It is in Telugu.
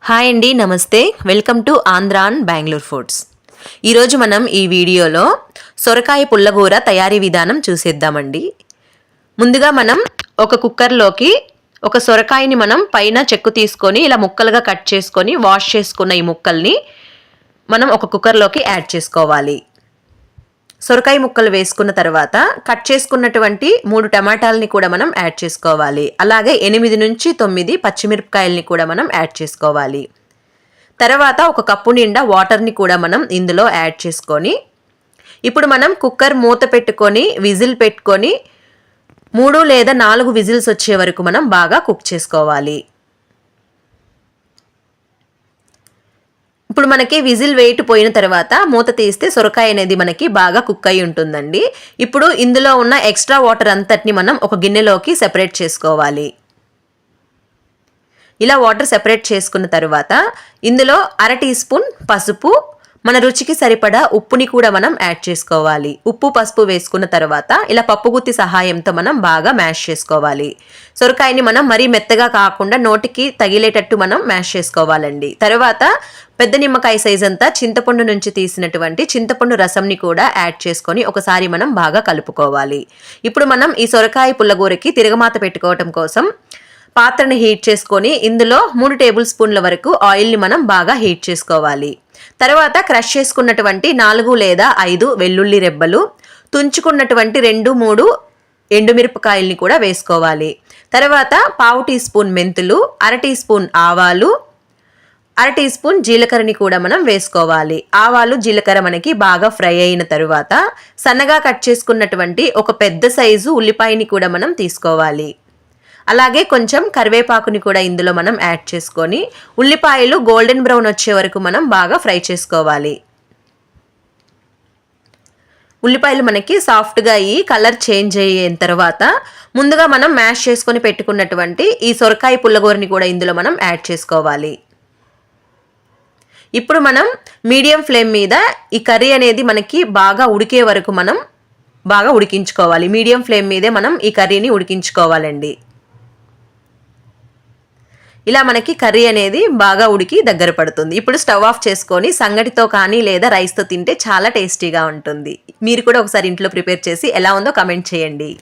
హాయ్ అండి, నమస్తే. Welcome to Andhran Bengaluru foods. ఈరోజు మనం ఈ వీడియోలో సొరకాయ పుల్లగూర తయారీ విధానం చూసేద్దామండి. ముందుగా మనం ఒక కుక్కర్లోకి ఒక సొరకాయని మనం పైన చెక్కు తీసుకొని ఇలా ముక్కలుగా కట్ చేసుకొని వాష్ చేసుకున్న ఈ ముక్కల్ని మనం ఒక కుక్కర్లోకి యాడ్ చేసుకోవాలి. సొరకాయ ముక్కలు వేసుకున్న తర్వాత కట్ చేసుకున్నటువంటి 3 టమాటాలని కూడా మనం యాడ్ చేసుకోవాలి. అలాగే 8 నుంచి 9 పచ్చిమిరపకాయలని కూడా మనం యాడ్ చేసుకోవాలి. తర్వాత ఒక కప్పు నిండా వాటర్ని కూడా మనం ఇందులో యాడ్ చేసుకొని ఇప్పుడు మనం కుక్కర్ మూత పెట్టుకొని విజిల్ పెట్టుకొని 3 లేదా 4 విజిల్స్ వచ్చే వరకు మనం బాగా కుక్ చేసుకోవాలి. ఇప్పుడు మనకి విజిల్ వెయిట్ పోయిన తర్వాత మూత తీస్తే సొరకాయ అనేది మనకి బాగా కుక్ అయి ఉంటుందండి. ఇప్పుడు ఇందులో ఉన్న ఎక్స్ట్రా వాటర్ అంతటిని మనం ఒక గిన్నెలోకి సెపరేట్ చేసుకోవాలి. ఇలా వాటర్ సెపరేట్ చేసుకున్న తర్వాత ఇందులో 1/2 టీ స్పూన్ పసుపు, మన రుచికి సరిపడా ఉప్పుని కూడా మనం యాడ్ చేసుకోవాలి. ఉప్పు పసుపు వేసుకున్న తర్వాత ఇలా పప్పుగుత్తి సహాయంతో మనం బాగా మ్యాష్ చేసుకోవాలి. సొరకాయని మనం మరీ మెత్తగా కాకుండా నోటికి తగిలేటట్టు మనం మ్యాష్ చేసుకోవాలండి. తర్వాత పెద్ద నిమ్మకాయ సైజ్ అంతా చింతపండు నుంచి తీసినటువంటి చింతపండు రసంని కూడా యాడ్ చేసుకొని ఒకసారి మనం బాగా కలుపుకోవాలి. ఇప్పుడు మనం ఈ సొరకాయ పుల్లగూరకి తిరగమాత పెట్టుకోవటం కోసం పాత్రని హీట్ చేసుకొని ఇందులో 3 టేబుల్ స్పూన్ల వరకు ఆయిల్ని మనం బాగా హీట్ చేసుకోవాలి. తర్వాత క్రష్ చేసుకున్నటువంటి 4 లేదా 5 వెల్లుల్లి రెబ్బలు, తుంచుకున్నటువంటి 2-3 ఎండుమిరపకాయల్ని కూడా వేసుకోవాలి. తర్వాత 1/2 టీ స్పూన్ మెంతులు, 1/2 టీ స్పూన్ ఆవాలు, 1/2 టీ స్పూన్ జీలకర్రని కూడా మనం వేసుకోవాలి. ఆవాలు జీలకర్ర మనకి బాగా ఫ్రై అయిన తరువాత సన్నగా కట్ చేసుకున్నటువంటి ఒక పెద్ద సైజు ఉల్లిపాయని కూడా మనం తీసుకోవాలి. అలాగే కొంచెం కరివేపాకుని కూడా ఇందులో మనం యాడ్ చేసుకొని ఉల్లిపాయలు గోల్డెన్ బ్రౌన్ వచ్చే వరకు మనం బాగా ఫ్రై చేసుకోవాలి. ఉల్లిపాయలు మనకి సాఫ్ట్గా అయ్యి కలర్ చేంజ్ అయిన తర్వాత ముందుగా మనం మ్యాష్ చేసుకొని పెట్టుకున్నటువంటి ఈ సొరకాయ పుల్లగూరని కూడా ఇందులో మనం యాడ్ చేసుకోవాలి. ఇప్పుడు మనం మీడియం ఫ్లేమ్ మీద ఈ కర్రీ అనేది మనకి బాగా ఉడికే వరకు మనం బాగా ఉడికించుకోవాలి. మీడియం ఫ్లేమ్ మీదే మనం ఈ కర్రీని ఉడికించుకోవాలండి. ఇలా మనకి కర్రీ అనేది బాగా ఉడికి దగ్గర పడుతుంది. ఇప్పుడు స్టవ్ ఆఫ్ చేసుకొని సంగటితో కానీ లేదా రైస్తో తింటే చాలా టేస్టీగా ఉంటుంది. మీరు కూడా ఒకసారి ఇంట్లో ప్రిపేర్ చేసి ఎలా ఉందో కామెంట్ చేయండి.